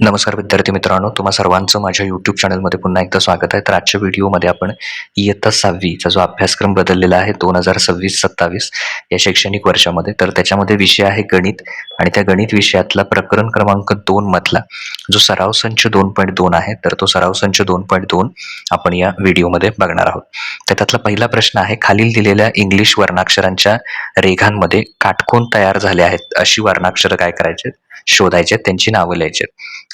नमस्कार विद्यार्थी मित्रांनो, तुम्हा सर्वांचं माझ्या यूट्यूब चॅनलमध्ये पुन्हा एकदा स्वागत आहे. तर आजच्या व्हिडिओमध्ये आपण इयत्ता 6वीचा जो अभ्यासक्रम बदललेला आहे 2026-27 या शैक्षणिक वर्षामध्ये, तर त्याच्यामध्ये विषय आहे गणित आणि त्या गणित विषयातला प्रकरण क्रमांक 2 मधला जो सराव संच 2.2 आहे, तर तो सराव संच 2.2 आपण या व्हिडिओमध्ये बघणार आहोत. तर त्यातला पहिला प्रश्न आहे, खालील दिलेल्या इंग्लिश वर्णाक्षरांच्या रेघांमध्ये काटकोन तयार झाले आहेत अशी वर्णाक्षरं काय करायचे, शोधायचे, त्यांची नावं लिहायची.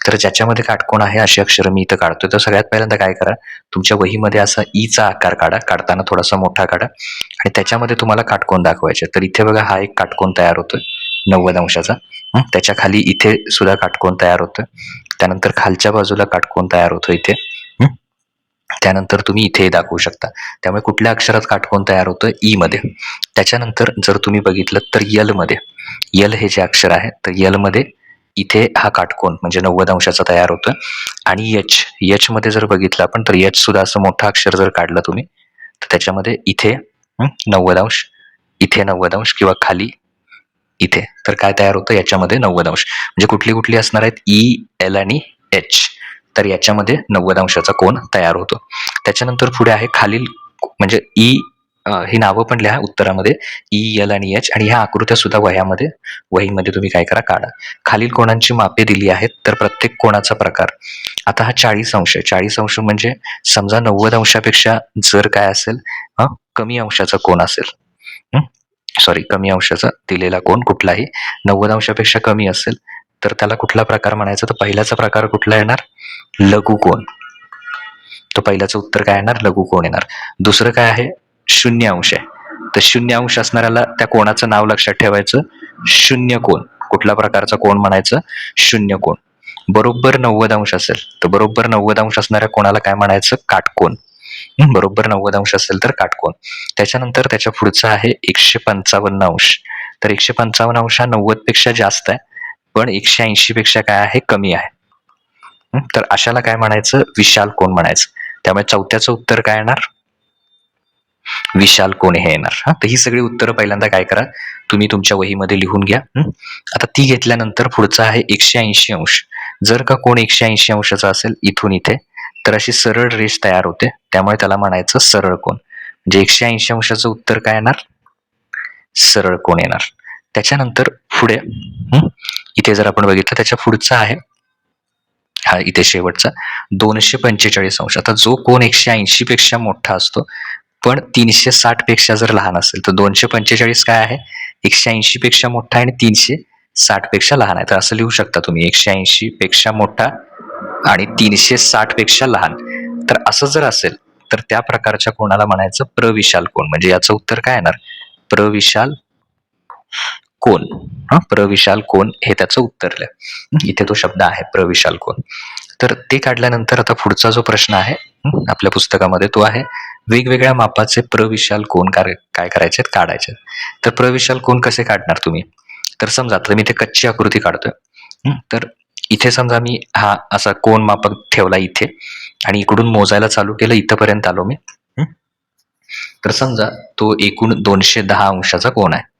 तर ज्याच्यामध्ये काटकोन आहे अशी अक्षरं मी इथं काढतोय. तर सगळ्यात पहिल्यांदा काय करा, तुमच्या वहीमध्ये असा ईचा आकार काढा, काढताना थोडासा मोठा काढा आणि त्याच्यामध्ये तुम्हाला काटकोन दाखवायचे. तर इथे बघा हा एक काटकोन तयार होतोय 90 अंशाचा. त्याच्या खाली इथे सुद्धा काटकोन तयार होतोय. त्यानंतर खालच्या बाजूला काटकोन तयार होतो इथे. त्यानंतर तुम्ही इथे दाखवू शकता. त्यामुळे कुठल्या अक्षरात काटकोन तयार होतं, ई मध्ये. त्याच्यानंतर जर तुम्ही बघितलं तर यल मध्ये, यल हे जे अक्षर आहे तर यल मध्ये इथे हा काटकोन म्हणजे 90 अंशाचा तयार होतोय. आणि एच मध्ये जर बघितलं आपण तर एच सुद्धा असं मोठं अक्षर जर काढलं तुम्ही तर त्याच्यामध्ये इथे 90 अंश, इथे 90 अंश किंवा खाली इथे, तर काय तयार होतं याच्यामध्ये 90 अंश. म्हणजे कुठली कुठली असणार आहेत, ई, एल आणि एच. तर याच्यामध्ये 90 अंशाचा कोन तयार होतो. त्याच्यानंतर पुढे आहे खालील म्हणजे ई, ही नावं पण लिहा उत्तरामध्ये, ई, एल आणि एच. आणि ह्या आकृत्या सुद्धा वहीमध्ये तुम्ही काय करा, काढा. खालील कोणांची मापे दिली आहेत, तर प्रत्येक कोणाचा प्रकार. आता हा 40 अंश आहे. 40 अंश म्हणजे समजा 90 अंशापेक्षा जर काय असेल, कमी अंशाचा कोन असेल, कमी अंशाचा दिलेला कोन कुठलाही 90 अंशापेक्षा कमी असेल तर त्याला कुठला प्रकार म्हणायचा, तर पहिल्याचा प्रकार कुठला येणार, लघुकोन. तो पहिल्याचं उत्तर काय येणार, लघुकोन येणार. दुसरं काय आहे, 0 अंश आहे. तर 0 अंश असणाऱ्याला त्या कोणाचं नाव लक्षात ठेवायचं, शून्य कोन. कुठल्या प्रकारचा कोन म्हणायचं, शून्य कोन. बरोबर 90 अंश असेल तर बरोबर 90 अंश असणाऱ्या कोणाला काय म्हणायचं, काटकोन. बरोबर 90 अंश असेल तर काटकोन. त्याच्यानंतर त्याच्या पुढचा आहे 155 अंश. तर 155 अंश हा 90 पेक्षा जास्त आहे, पण 180 पेक्षा काय आहे, कमी आहे. तर अशाला काय म्हणायचं, विशाल कोन म्हणायचं. त्यामुळे चौथ्याचं उत्तर काय येणार, विशाल कोन हे येणार. तर ही सगळी उत्तरं पहिल्यांदा काय करा, तुम्ही तुमच्या वहीमध्ये लिहून घ्या. आता ती घेतल्यानंतर पुढचं आहे 180 अंश. जर का कोण 180 अंशाचा असेल इथून इथे, तर अशी सरळ रेष तयार होते, त्यामुळे त्याला म्हणायचं सरळ कोन. म्हणजे 180 अंशाचं उत्तर काय येणार, सरळ कोन येणार. त्याच्यानंतर पुढे इथे जर आपण बघितलं, त्याच्या पुढचा आहे हा इथे शेवटचा 245 अंश. आता जो कोन 180 पेक्षा मोठा असतो पण 360 पेक्षा जर लहान असेल, तर 245 काय आहे, 180 पेक्षा मोठा आणि 360 पेक्षा लहान आहे. तर असं लिहू शकता तुम्ही, 180 पेक्षा मोठा आणि 360 पेक्षा लहान. तर असं जर असेल तर त्या प्रकारच्या कोणाला म्हणायचं प्रविशाल कोन. म्हणजे याचं उत्तर काय येणार, प्रविशाल कोन. प्रविशाल कोन हे त्याचं उत्तर लिहा. इथे तो शब्द आहे प्रविशाल कोन. तर ते काढल्यानंतर आता पुढचा जो प्रश्न आहे आपल्या पुस्तकामध्ये तो आहे, वेगवेगळ्या मापाचे प्रविशाल कोन काय करायचे, काढायचे. तर प्रविशाल कोन कसे काढणार तुम्ही, तर समजा आता मी ते कच्ची आकृती काढतोय. तर इथे समजा मी हा असा कोन मापक ठेवला इथे आणि इकडून मोजायला चालू केलं, इथपर्यंत आलो मी. तर समजा तो एकूण 210 अंशाचा कोन आहे.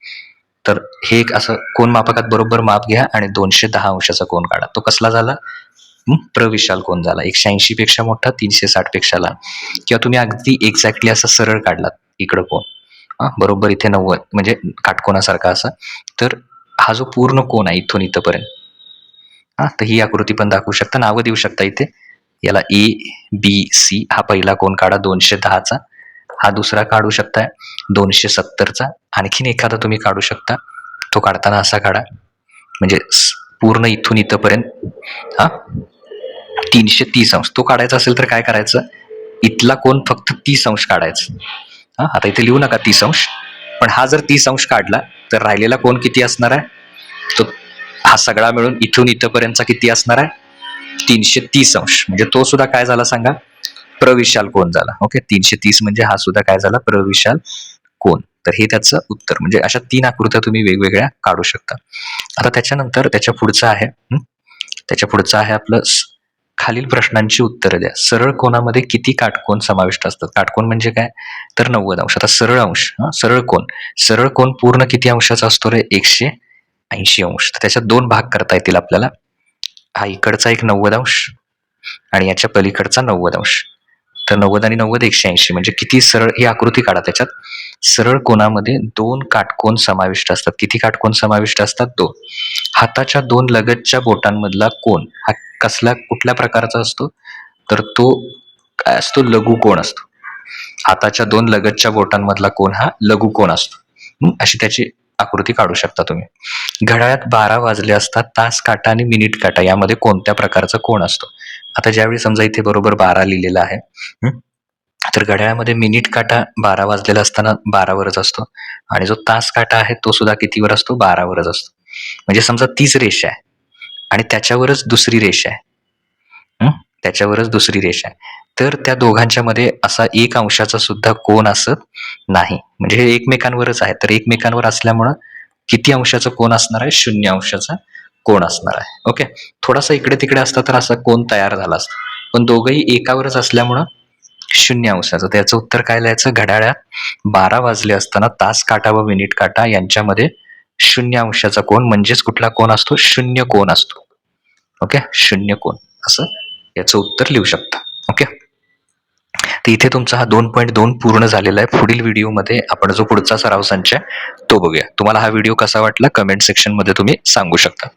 तर हे एक असं कोन मापकात बरोबर माप घ्या आणि 210 अंशाचा कोन काढा. तो कसला झाला, प्रविशाल कोन झाला. 180 पेक्षा मोठा, 360 पेक्षा लहान. किंवा तुम्ही अगदी एक्झॅक्टली असं सरळ काढलात इकडं कोन, बरोबर इथे 90 म्हणजे काटकोनासारखा असा. तर हा जो पूर्ण कोन आहे इथून इथपर्यंत, तर ही आकृती पण दाखवू शकता, नावं देऊ शकता इथे. याला ए, बी, सी. हा पहिला कोन काढा 210चा. हा दुसरा काढू शकताय 270चा. आणखीन एखादा तुम्ही काढू शकता, तो काढताना असा काढा, म्हणजे पूर्ण इथून इथपर्यंत 330 अंश. तो काढायचा असेल तर काय करायचं, इथला कोन फक्त 30 अंश काढायचा. आता इथे लिहू नका 30 अंश, पण हा जर 30 अंश काढला तर राहिलेला कोन किती असणार आहे, तो हा सगळा मिळून इथून इथपर्यंतचा किती असणार आहे, 330 अंश. म्हणजे तो सुद्धा काय झाला सांगा, प्रविशाल कोन झाला. ओके, 330 म्हणजे हा सुद्धा काय झाला, प्रविशाल कोन. तर हे त्याचं उत्तर. म्हणजे अशा 3 आकृत्या तुम्ही वेगवेगळ्या काढू शकता. आता त्याच्यानंतर त्याच्या पुढचं आहे आपलं, खालील प्रश्नांची उत्तरं द्या. सरळ कोनामध्ये किती काटकोन समाविष्ट असतात. काटकोन म्हणजे काय, तर 90 अंश. आता सरळ अंश, सरळ कोन पूर्ण किती अंशाचा असतो रे, 180 अंश. तर त्याच्यात 2 भाग करता येतील आपल्याला. हा इकडचा एक 90° आणि याच्या पलीकडचा 90°. तर 90 आणि 90 180 म्हणजे किती सरळ ही आकृती काढा. त्याच्यात सरळ कोनामध्ये 2 काटकोन समाविष्ट असतात. किती काटकोन समाविष्ट असतात? 2. हाताच्या 2 लगतच्या बोटांमधला कोन हा कुठल्या प्रकारचा असतो? तर तो काय असतो? लघुकोन असतो. हाताच्या 2 लगतच्या बोटांमधला कोन हा लघुकोन असतो. अशी त्याची आकृती काढू शकता तुम्ही. घड्याळात 12 वाजले असतात. तास काटा आणि मिनिट काटा यामध्ये कोणत्या प्रकारचा कोन असतो? आता ज्यावेळी समजा इथे बरोबर 12 लिहिलेलं आहे, तर घड्याळामध्ये मिनिट काटा 12 वाजलेला असताना 12 वरच असतो आणि जो तास काटा आहे तो सुद्धा कितीवर असतो? 12 वरच असतो. म्हणजे समजा तीच रेषा आहे आणि त्याच्यावरच दुसरी रेषा आहे. त्याच्यावरच दुसरी रेषा आहे. तर त्या दोघांच्या मध्ये असा 1 अंशाचा सुद्धा कोन असत नाही. म्हणजे हे एकमेकांवरच आहे. तर एकमेकांवर असल्यामुळं किती अंशाचा कोन असणार आहे? 0 अंशाचा कोन असणार आहे. ओके. थोडासा इकडे तिकडे असता तर असा कोन तयार झाला असता. पण दोघंही एकावरच असल्यामुळं 0 अंशाचं. त्याचं उत्तर काय लिहायचं? घड्याळात 12 वाजले असताना तास काटा व मिनिट काटा यांच्यामध्ये 0 अंशाचा कोन म्हणजेच कुठला कोन असतो? 0 कोन असतो. ओके. 0 कोन असं याचं उत्तर लिहू शकता. ओके. तर इथे तुमचा हा 2.2 पूर्ण झालेला आहे. पुढील व्हिडिओमध्ये आपण जो पुढचा सराव संच आहे तो बघूया. तुम्हाला हा व्हिडिओ कसा वाटला कमेंट सेक्शन मध्ये तुम्ही सांगू शकता.